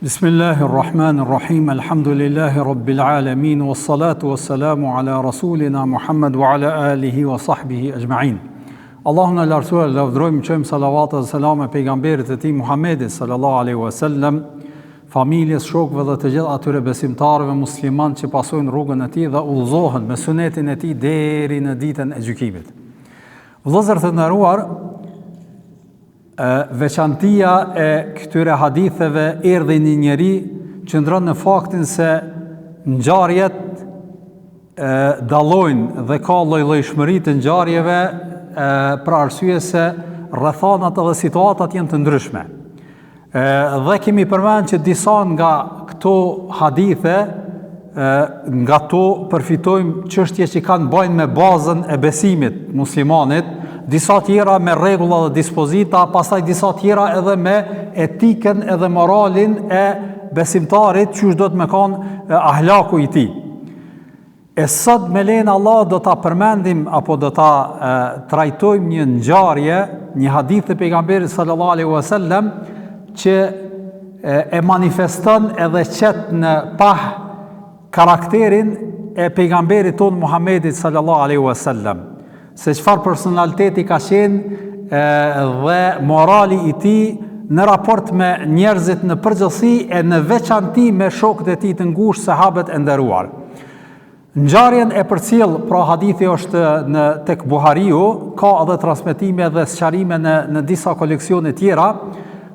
Bismillahirrahmanirrahim, alhamdulillahi rabbil alamin, wassalatu wassalamu ala rasulina Muhammad wa ala alihi wa sahbihi ajma'in. Allahun e lartësuar, lavdërojmë, qojmë salavatë dhe selame pejgamberit e tij Muhammedit sallallahu alaihi wasallam, familjes, shokëve dhe të gjithë atyre besimtarëve musliman që pasojnë rrugën e tij dhe udhëzohen me sunetin e tij deri në ditën e gjykimit. Vëllezër të nderuar, veçantia e këtyre haditheve erdhi një njeri që ndron në faktin se ngjarjet dallojnë dhe ka lloj-llojshmëri të ngjarjeve për arsye se rrethanat dhe situatat janë të ndryshme. Dhe kemi përmend që disa nga këto hadithe nga to përfitojmë çështje që kanë bajnë me bazën e besimit muslimanit, disa tjera me rregulla dhe dispozita, pastaj disa tjera edhe me etikën edhe moralin e besimtarit, çu do të më kanë ahlaku i tij. E sot me lejen e Allah do ta përmendim apo do ta trajtojmë një ngjarje, një hadith të pejgamberit sallallahu alaihi wasallam që e manifeston edhe qet në pah karakterin e pejgamberit ton Muhammedit sallallahu alaihi wasallam, se çfarë personaliteti ka qenë dhe morali i tij në raport me njerëzit në përgjithësi e në veçanti me shokët e tij të ngushtë, sahabët e nderuar. Ngjarjen e përcjell, pra hadithi është tek Buhariu, ka edhe transmetime dhe sqarime në disa koleksione tjera.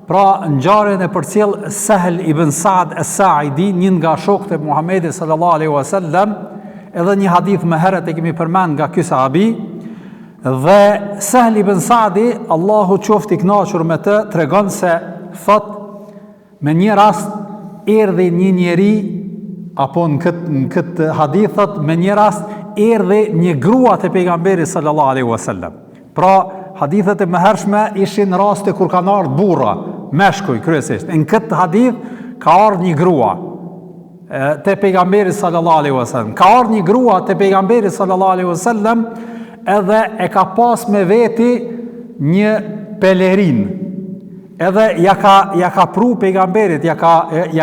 Pra ngjarjen e përcjell Sahl ibn Sa'd as-Sa'idi, një nga shokët e Muhamedit sallallahu alaihi wasallam, edhe një hadith më herët e kemi përmend nga ky sahabi. Dhe Sahl ibn Sa'di, Allahu qoftë i kënaqur me të, tregon se thot me një rast erdhi një njeri, apo në këtë hadith thot me një rast erdhi një grua te pejgamberi sallallahu alaihi wasallam. Pra hadithet e mëhershme ishin raste kur kanë ardhur burra, meshkuj kryesisht. Në këtë hadith ka ardhur një grua te pejgamberi sallallahu alaihi wasallam. Ka ardhur një grua te pejgamberi sallallahu alaihi wasallam, edhe e ka pas me veti një pelerin, edhe ja ka pru pejgamberit, ja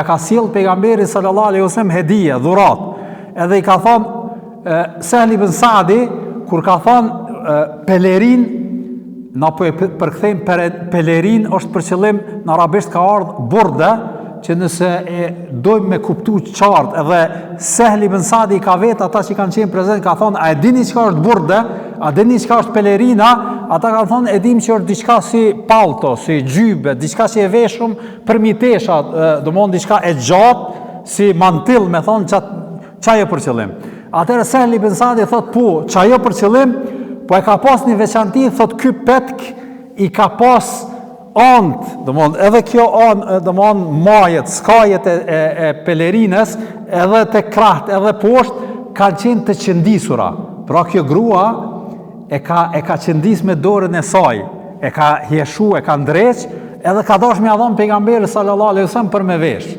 ka sjell pejgamberit sallallahu alaihi wasallam hedije, dhurat. Edhe i ka thonë Sahl ibn Sa'di, kur ka thonë pelerin, na po e përkthejmë pelerin, është për qëllim në arabisht ka ardhur burde, që nëse e dojmë me kuptu qartë, edhe Sahl ibn Sa'di ka vetë ata që kanë qenë prezent, ka thonë, a e dini çka është burde, a dini çka është pelerina? Ata kanë thonë, e dim që është diçka si palto, si gjybe, diçka që e veshëm për mitesha, domthonjë diçka e gjatë, si mantill, me thonë, çajo për qëllim. Atëherë Sahl ibn Sa'di thotë, po, çajo për qëllim, po e ka pas një veçanti, thotë, ky petk i ka pas ant, domthonjë edhe kjo ant, domthonjë majet, skajet e pelerinës, edhe te kraht, edhe poshtë kanë qenë të qëndisura. Pra kjo grua e ka qëndis me dorën e saj, e ka hieshu, e ka ndreq, edhe ka dashur me ia dhënë pejgamberit sallallahu alaihi wasallam për me vesh.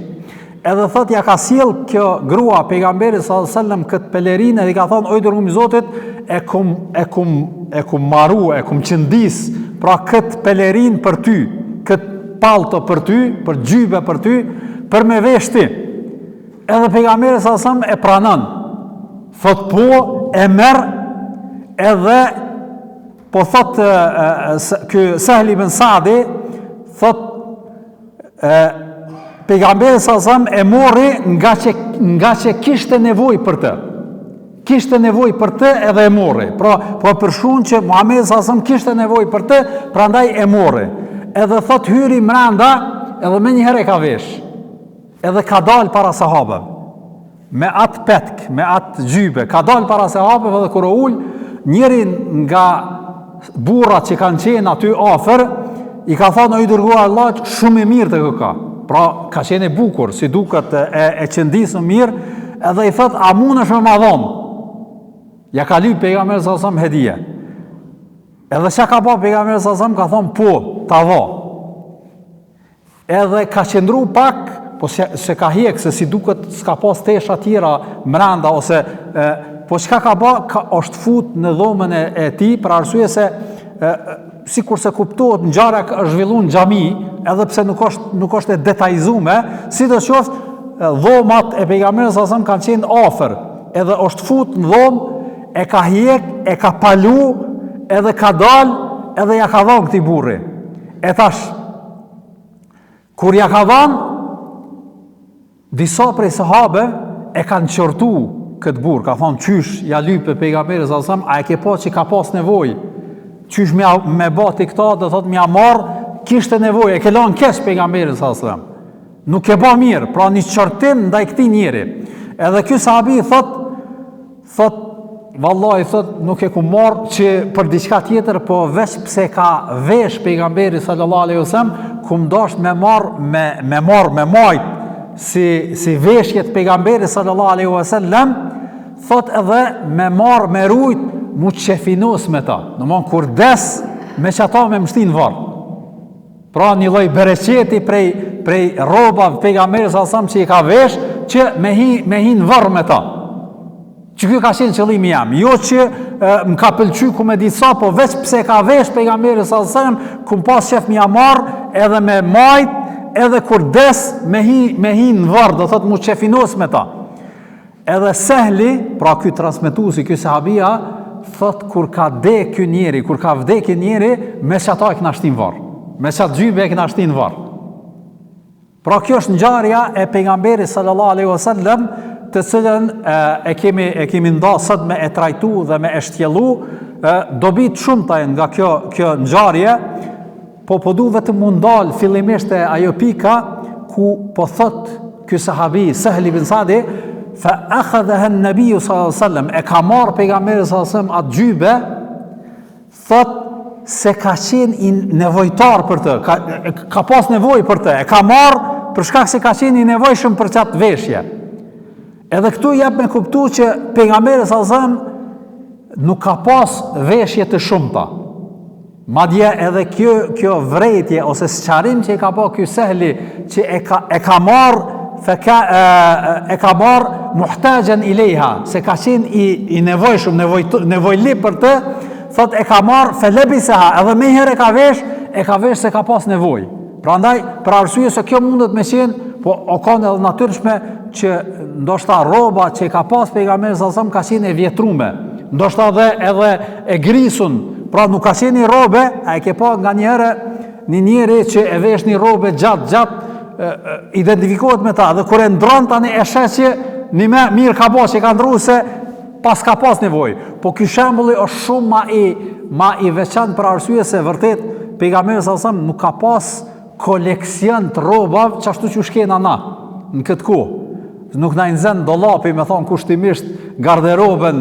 Edhe thot ja ka sjell kjo grua pejgamberit sallallahu alaihi wasallam këtë pelerinë, dhe i ka thonë, oj dërguar i Zotit, e kum marru, e kum qëndis, pra këtë pelerin për ty, këtë palto për ty, për gjybe për ty, për me vesh ti. Edhe pejgamberi sallallahu alaihi wasallam e pranon. Thot po, e merr, edhe po thot ky Sahl ibn Sa'di, thot pejgamberi sallallahu alaihi wasallam e morri nga që kishte nevojë për të. Kishte nevojë për të edhe e morri. Pra, po përshkruan që Muhamedi sallallahu alaihi wasallam kishte nevojë për të, prandaj e morri. Edhe thot hyri mrenda, edhe më një herë e ka vesh. Edhe ka dalë para sahabëve. Me atë petk, me atë gjybe, ka dalë para sahabëve, dhe kur u ul, njëri nga burrat që kanë qenë aty afër, i ka thënë, oj dërguar Allah, shumë i mirë të ka. Pra, ka qenë e bukur, si duket e qëndisë mirë, edhe i thot, a mundesh me ma dhon? Ja ka lyp pejgamberi sallallahu alaihi wasallam hedije. Edhe çka ka bë pejgamberi sallallahu alaihi wasallam, ka thonë, po, ta dha. Edhe ka qëndru pak, po se ka hjek, se si duket s'ka pas tesha tjera mrenda, ose po çka ka bë, është fut në dhomën e tij, për arsye se sikur se kuptohet ngjarja është zhvilluar në xhami, edhe pse nuk është e detajzuar, sidoqoftë dhomat e pejgamberit sallallahu alajhi wasallam kanë qenë afër, edhe është fut në dhomë, e ka hjek, e ka palu, edhe ka dal, edhe ja ka dhënë këtij burri. E thash, kur ja ka dhënë, disa prej sahabe e kanë qortu këtë burr, ka thonë qysh ja lype pejgamberi sallallahu alajhi wasallam, a e ke pa që ka pas nevojë? Qysh me bati këta, do thotë m'ja marr, kishte nevojë, e ke lanë keq pejgamberin sallallahu alajhi wasallam. Nuk e ba mirë, pra një qortim ndaj këtij njeri. Edhe ky sahabi thot vallahi thot nuk e ku marr që për diçka tjetër, po veç pse ka vesh pejgamberi sallallahu alaihi wasallam, ku mdash me majt si veshjet pejgamberi sallallahu alaihi wasallam, thot edhe me rujt mu qefinos me ta. Domthon kur des me çata me mshtin varr. Pra një lloj bereqeti prej rrobave pejgamberit sallallahu alaihi wasallam që i ka vesh, që me hin varr me ta. Që kjo ka qenë qëllimi jam, jo që më ka pëlqy ku me ditë sa, po veç pse ka vesh pejgamberi sallallahu alaihi wasallam, ku më pas qef m'ja marr edhe me majt, edhe kur des me hin në varr, do thot mu qefinos me ta. Edhe Sehli, pra ky transmetuesi, ky sahabia, thot kur ka vdek ky njeri, me çata e kena shtin varr. Me çat gjybe e kena shtin varr. Pra kjo është ngjarja e pejgamberit sallallahu alaihi wasallam, të cilën e kemi nda sot me e trajtu dhe me e shtjellu, dobit shumëta nga kjo ngjarje, po du vetëm mundal fillimisht e ajo pika ku po thot ky sahabi Sehli bin Sadi, fa akhadhaha an-nabiy sallallahu alaihi wasallam, e ka marr pejgamberi sallallahu alaihi wasallam atë gjybe, thot se ka qenë i nevojtar për të, ka pas nevojë për të, e ka marr për shkak se ka qenë i nevojshëm për çat veshje. Edhe këtu jep me kuptu që pejgamberi sallallahu alaihi wasallam nuk ka pas veshje të shumta. Madje edhe kjo vrejtje ose sqarim që e ka pa ky Sehli, që e ka marr muhtajan ilejha, se ka qenë i nevojshëm, nevojlip për të, thot e ka marr felebiseha, edhe me herë e ka vesh se ka pas nevojë. Prandaj, për arsye se kjo mundet me qenë, po o kanë edhe natyrshme që ndoshta rroba që ka pas pejgamberi sallallahu alajhi wasallam ka qenë e vjetrume, ndoshta edhe e grisun, pra nuk ka qenë rrobe, a e ke pa nga një njeri që e vesh një rrobe gjatë identifikohet me ta, dhe kur e ndron tani e sheh që një me mirë ka pas që ka ndruar se pas ka pas nevojë. Po ky shembulli është shumë ma i veçantë për arsye se vërtet pejgamberi sallallahu alajhi wasallam nuk ka pas koleksion të rrobave çashtu që shkena na në këtë kohë. Nuk na nxen dollapi me thon kushtimisht garderobën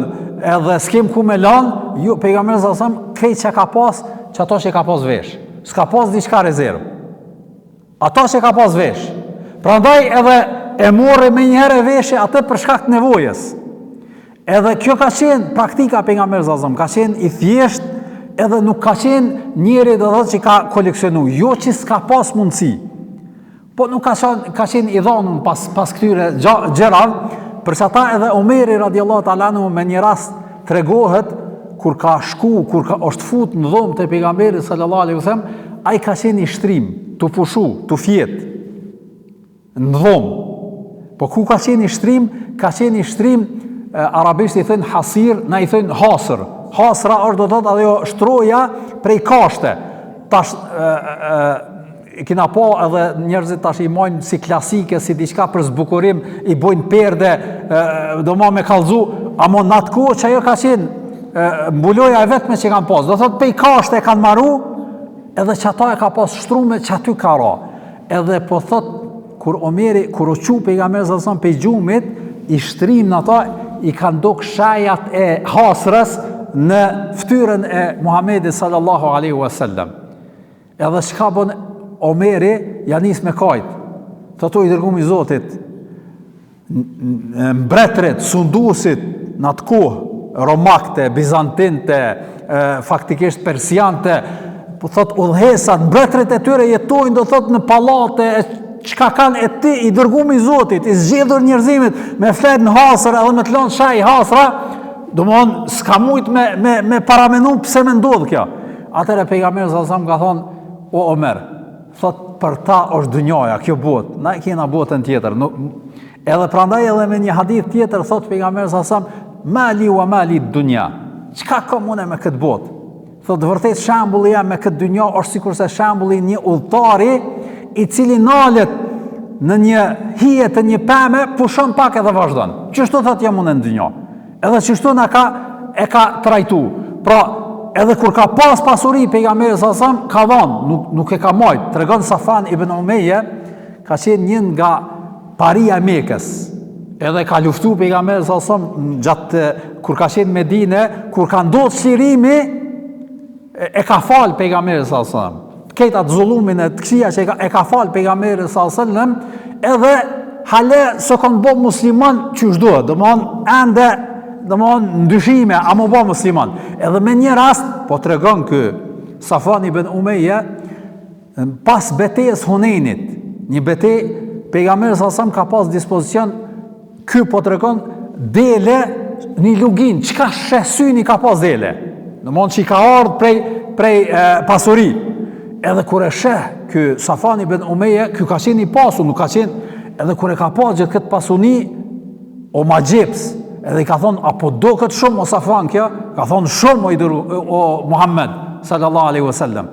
edhe s'kem ku me lan, jo pejgamberi sallallahu alajhi wasallam krejt që ka pas, çato që ka pas vesh. S'ka pas diçka rezervë. Ato që ka pas vesh. Prandaj edhe e morri me njëherë veshje atë për shkak të nevojës. Edhe kjo ka qenë praktika pejgamberit sallallahu alajhi wasallam, ka qenë i thjesht, edhe nuk ka qenë njëri do thotë që ka koleksionu, jo që s'ka pas mundësi. Po nuk ka qenë i dhonën pas këtyre gjërave, përsa ta edhe Omeri radiallahu ta'ala anhu me një rast tregohet kur ka shku, është fut në dhomë të pejgamberit sallallahu alaihi wasallam, ai ka qenë i shtrim, të pushu, të fjet në dhomë. Po ku ka qenë i shtrim? Ka qenë i shtrim, arabisht i thënë hasir, na i thënë hasër. Hasra është do të thotë ajo shtroja prej kashte. Tash kena pa edhe njerëzit tash i mojnë si klasike, si diçka për zbukurim, i bojnë perde, do ma me kallzu, amo në atë kohë që ajo ka qenë mbuloja e vetme që kanë pas. Do thotë prej kashte e kanë marru, edhe që ata e ka pas shtrume që aty ka ra. Edhe po thotë, kur Omeri, kur u qu pejgamberi sallallahu alajhi wasallam pe gjumit, i shtrim në ata, i kanë dok shajat e hasrës në ftyrën e Muhamedit sallallahu alaihi wasallam. Edhe çka bën Omeri, ja nis me kajt. Thotë i dërguar i Zotit, mbretërit, sunduesit në atë kohë, romakte, bizantinte, faktikisht persiante, po thotë udhëhesat, mbretërit e tyre jetojnë do thotë në pallate, çka kanë e ti i dërguar i Zotit, i zgjedhur njerëzimit me flet në hasër edhe me të lënë shaj hasra, domthon s'ka mujt me paramenu pse më ndodh kjo. Atëherë pejgamberi sallallahu alajhi wasallam ka thonë, o Omer, thot për ta është dënjoja, kjo botë, na kena botën tjetër. Edhe prandaj edhe me një hadith tjetër thot pejgamberi sa mali wa mali dunja. Çka kam unë me këtë botë? Thot vërtet shembulli jam me këtë dynja është sikurse shembulli një udhëtari i cili nalet në një hije të një pemë, pushon pak edhe vazhdon. Çështu thot jam unë në dynja. Edhe çështu na e ka trajtu. Pra, edhe kur ka pas pasuri pejgamberi sa ka dhënë, nuk e ka marrë. Tregon Safan ibn Umayya ka qenë një nga paria e Mekës. Edhe ka luftu pejgamberi sa gjatë kur ka qenë në Medinë, kur ka ndodhur çlirimi, e ka fal pejgamberi sa këtë atë zullumin e të kësia që e ka fal pejgamberi sa edhe hale së kanë bo musliman që shdohet, dhe mon ndryshime, a më bo musliman. Edhe me një rast, po të regon kë Safan ibn Umayya, pas betejës Hunenit, një betej, pejgamberi sa ka pas dispozicion, kë po të regon, dele një lugin, qka shesyni ka pas dele? Në mund që i ka ardhë prej pasuri. Edhe kër e sheh, kë Safan ibn Umayya, kë ka qenë i pasu, nuk ka qenë, edhe kër e ka pas gjithë këtë pasuni, o ma gjeps, edhe i ka thonë, apo do këtë shumë o Safan kjo? Ka thonë shumë o Muhammed, sallallahu alaihi wasallam.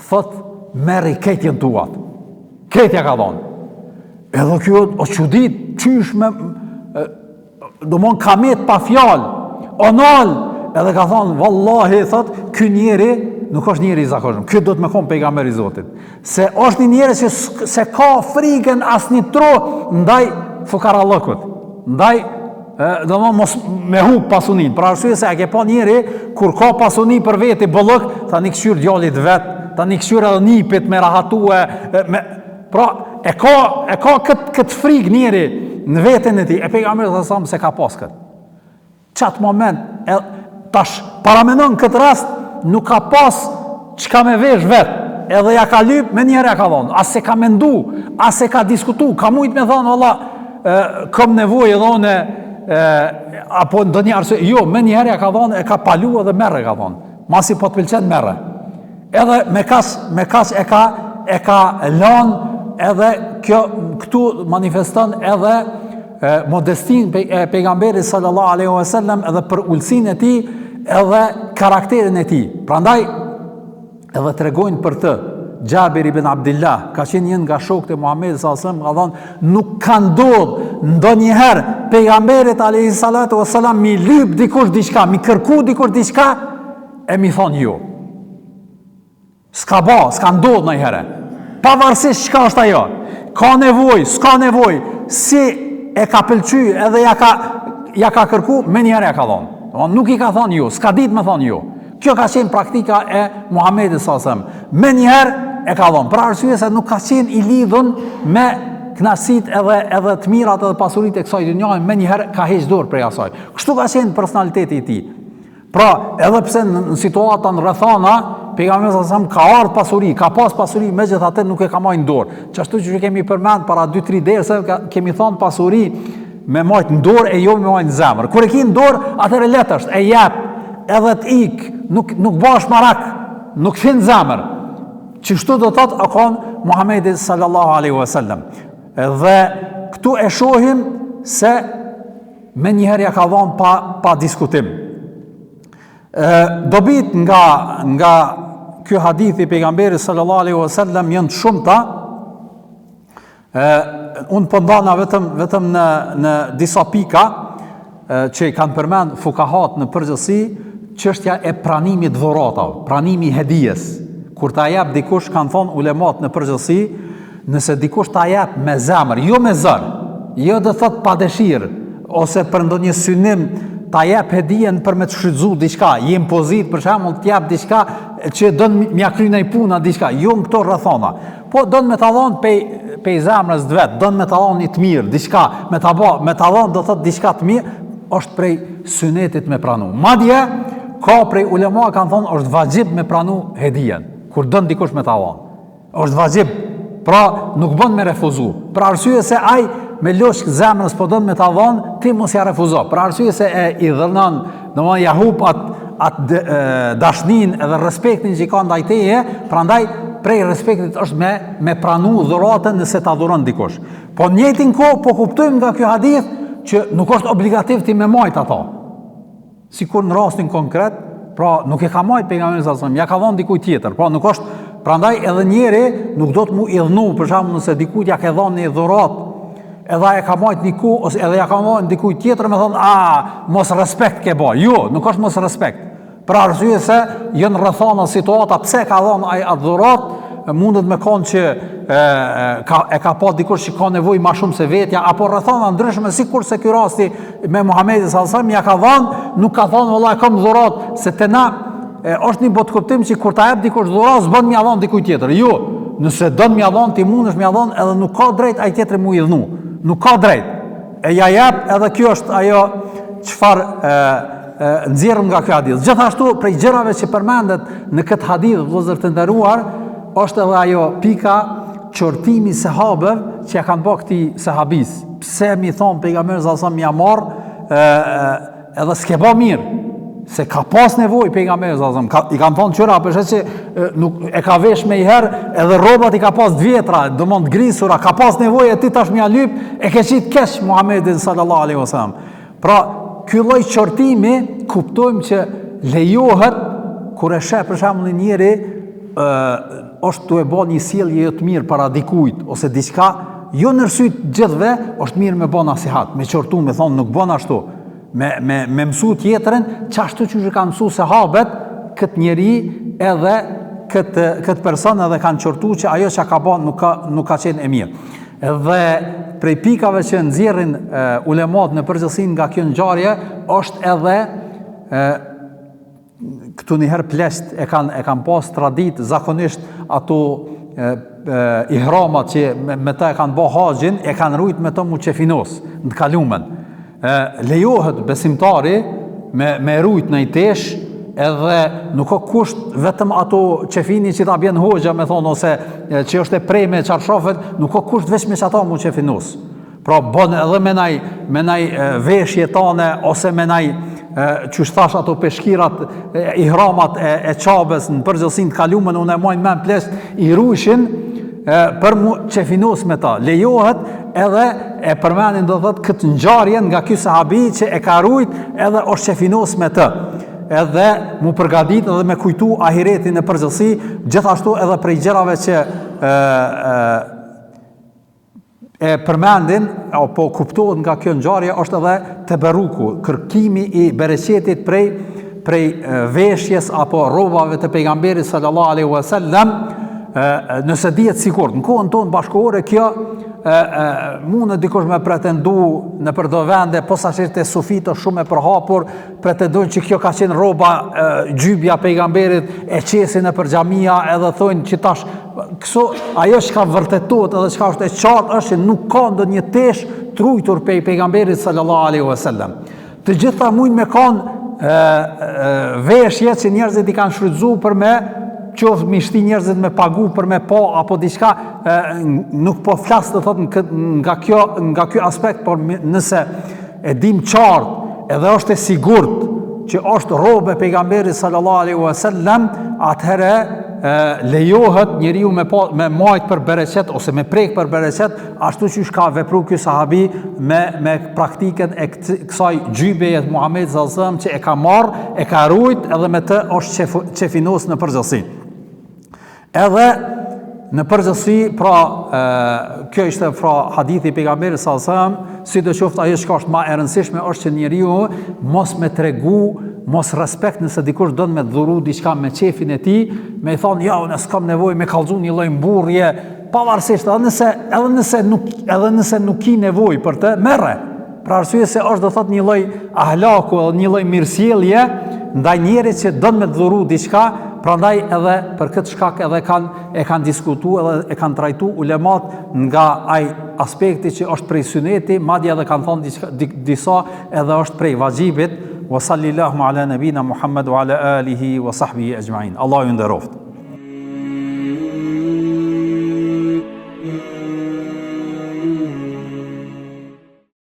Thot, meri ketjen tuat. Ketja ka thonë. Edhe kjo, o qudit, qysh me, do mon kamet pa fjallë, o nalë, edhe ka thonë, vallahi, thot, ky njeri nuk është njeri i zakonshëm. Ky do të më kon pejgamberi i Zotit. Se është një njeri që se ka frikën as një tro ndaj fukarallëkut. Ndaj, do më mos me hub pasunin. Për arsye se a ke pa njeri, kur ka pasuni për veti bollëk, ta një këshyr djallit vet, ta një këshyr edhe nipit me rahatue, pra, e ka këtë frikë njeri në veten e tij. E pejgamberi sa se ka pas këtë. Qatë moment, tash paramenon këtë rast, nuk ka pas qka me vesh vetë, edhe ja ka lyp, me njerë ja ka dhonë, as se ka mendu, as se ka diskutu, ka mujt me thonë, valla, kom nevoj edhe one, apo ndo një arsye, jo, me njerë ja ka dhonë, e ka palu edhe merre ka dhonë, masi po të pëlqen merre. Edhe me kas e ka lanë, edhe këtu manifeston edhe modestin e pejgamberit sallallahu alaihi wasallam edhe për ulsinë e tij edhe karakterin e tij. Prandaj edhe tregojnë për të Jabir ibn Abdullah, ka qenë një nga shokët e Muhamedit sallallahu alaihi wasallam, ka thonë nuk ka ndodhur ndonjëherë pejgamberit alaihi salatu wasallam mi lyp dikush diçka, mi kërku dikush diçka e mi thonë jo. S'ka ndodhur ndonjëherë. Pavarësisht çka është ajo. Ka nevojë, s'ka nevojë, si e ka pëlqy edhe ja ka kërku, me njerë ja ka thonë. Nuk i ka thonë jo, s'ka dit me thonë jo. Kjo ka qenë praktika e Muhamedit sasem. Me njerë e ka thonë. Pra arsye se nuk ka qenë i lidhën me knasit edhe të mirat edhe pasurit e kësaj dynjahë, me njerë ka heq dorë prej asaj. Kështu ka qenë personaliteti i tij. Pra edhe pse në situatën rrethana, pejgamberi sasem ka ardhur pasuri, ka pas pasuri, megjithatë nuk e ka marrë në dorë. Çashtu që kemi përmend para 2-3 derse kemi thonë pasuri me majtë në dorë e jo me majtë në zemër. Kur e ki në dorë, atëre letë është, e jep, edhe të ik, nuk bash marak, nuk fin zemër. Qështu do tëtë akon Muhamedi sallallahu alaihi wasallam. Dhe këtu e shohim se me njëherja ka dhonë pa diskutim. Dobit nga kjo hadithi pejgamberi sallallahu alaihi wasallam janë të shumta. Unë pëndana vetëm në disa pika që i kanë përmend fukahat në përgjithësi, çështja e pranimit dhuratave, pranimi hedijes. Kur ta jep dikush, kanë thonë ulemat në përgjithësi, nëse dikush ta jep me zemër, jo me zër, jo do thot pa dëshirë, ose për ndonjë synim ta jep hedijen për me të shfrytzu diçka, je impozit për shembull të jap diçka që don m'ia kryej një punë diçka, jo në këto rrethana. Po don me ta dhon pe zemrës vet, don me ta dhon të mirë, diçka, me ta dhon do thot diçka të mirë, është prej synetit me pranu. Madje ka prej ulema kanë thonë është vajib me pranu hedijen, kur don dikush me ta dhon. Është vajib, pra nuk bën me refuzu. Për arsye se ai me loshk zemrës po don me ta dhon, ti mos ja refuzo. Për arsye se e i dhënon, domethënë ja hub atë dashnin edhe respektin që ka ndaj teje, prandaj prej respektit është me pranu dhuratën nëse ta dhuron dikush. Po në njëjtin kohë po kuptojmë nga ky hadith që nuk është obligativ ti me majt ato. Sikur në rastin konkret, pra nuk e ka majt pejgamberi sallallahu alajhi wasallam, ja ka dhënë dikujt tjetër. Pra nuk është, prandaj edhe njëri nuk do të mu idhnu, për shembull nëse dikujt ja ka dhënë një dhuratë, edhe e ka majt diku ose edhe ja ka dhënë dikujt tjetër me thonë, mos respekt ke bë. Jo, nuk është mos respekt. Për arsye se janë rrethana situata pse ka dhënë ai atë dhuratë, mundet me konë që e ka pa dikush që ka nevojë ma shumë se vetja, apo rrethana ndryshme, sikur se ky rasti me Muhamedit sallallahu alajhi wasallam ja ka dhënë, nuk ka thonë vallai kam dhuratë, se te na është një botë kuptim që kur ta jep dikush dhuratë s'bën m'ia dhënë dikujt tjetër. Jo, nëse don m'ia dhënë ti mundesh m'ia dhënë edhe nuk ka drejt ai tjetri mu i dhënu. Nuk ka drejt. E ja jep, edhe kjo është ajo çfarë nxjerrëm nga ky hadith. Gjithashtu prej gjërave që përmendet në këtë hadith, vëllezër të nderuar, është edhe ajo pika qortimi sahabëve që ja kanë bërë këtij sahabis. Pse mi thon pejgamberi sallallahu alajhi wasallam ja marr edhe s'ke bë mirë, se ka pas nevojë pejgamberi sallallahu alajhi wasallam. I kanë thonë qyra për shkak që nuk e ka vesh me herë, edhe rrobat i ka pas të vjetra, domon të grisura, ka pas nevojë ti tash m'ia lyp, e ke qit keq Muhamedit sallallahu alajhi wasallam. Pra ky lloj qortimi kuptojmë që lejohet kur e sheh për shembull një njeri është tu e bë një sjellje jo të mirë para dikujt ose diçka, jo në rsyt gjithëve, është mirë me bë nasihat, me qortu, me thonë nuk bën ashtu, me mësu tjetrin, çashtu që kanë mësu sahabët, këtë njeri edhe këtë person edhe kanë qortu që ajo që ka bën nuk ka qenë e mirë. Dhe prej pikave që nxjerrin ulemat në përgjithësi nga kjo ngjarje është edhe këtu njëherë plesht e kanë pas tradit, zakonisht ato ihramat që me ta e kanë bo haxhin, e kanë rujt me të mu qefinos, në kalumen. Lejohet besimtari me rujt në i tesh, edhe nuk ka kusht vetëm ato qefini që ta bjen hoxha me thonë, ose që është e prej me qarshafet, nuk ka kusht veç me që ata mu qefinos. Pra bon edhe me naj veshje tane, ose me naj që thash ato peshkirat, ihramat e qabes në përgjithësi të kalumen, unë e mojnë men plesht i rujshin për mu qefinos me ta. Lejohet edhe e përmenin do thot këtë ngjarje nga ky sahabi që e ka rujt edhe është qefinos me të. Edhe mu përgadit edhe me kujtu ahiretin e përgjithësi, gjithashtu edhe prej gjërave që e përmendin, apo kuptohet nga kjo ngjarje, është edhe teberuku, kërkimi i bereqetit prej veshjes apo rrobave të pejgamberit sallallahu alaihi wasallam, nëse dihet sigurt. Në kohën tonë bashkëkohore kjo mund dikush me pretendu në përdo vende, posaçërisht e sufit është shumë e përhapur, pretendojnë që kjo ka qenë rroba gjybja pejgamberit, e qesin në për xhamia, edhe thonë që tash ajo që ka vërtetohet edhe që ka është e qartë është që nuk ka ndonjë tesh trujtur pejgamberit sallallahu alaihi wasallam. Të gjitha mujnë me kanë veshje që njerëzit i kanë shfrytzuar për me qoftë mi shti njerëzit me pagu për me po, apo diçka, nuk po flas të thot nga kjo aspekt, por nëse e dim qartë edhe është e sigurt që është rrobe pejgamberit sallallahu alaihi wasallam, atëherë lejohet njeriu me majt për bereqet ose me prek për bereqet, ashtu që ka vepru ky sahabi me praktikën e kësaj gjybeje të Muhamedit sallallahu alaihi wasallam që e ka marr, e ka rujt edhe me të është qefinos në përgjithësi. Edhe në përgjithësi, pra kjo ishte fra hadithi pejgamberit sallallahu alaihi wasallam, sidoqoftë ajo që është më e rëndësishme është që njeriu mos me tregu, mos respekt nëse dikush don me dhuru diçka me qefin e tij, me i thonë ja unë s'kam nevojë me kallxu një lloj mburrje, pavarësisht edhe nëse nuk ki nevojë për të, merre. Për arsye se është do thot një lloj ahlaku edhe një lloj mirësjellje ndaj njerit që don me dhuru diçka. Prandaj edhe për këtë shkak edhe e kanë diskutuar edhe e kanë trajtuar ulemat nga ai aspekti që është prej suneti, madje edhe kanë thonë disa edhe është prej vajibit. Wa sallallahu ala nabina Muhammad wa ala alihi wa sahbihi ajma'in. Allahu ju nderoft.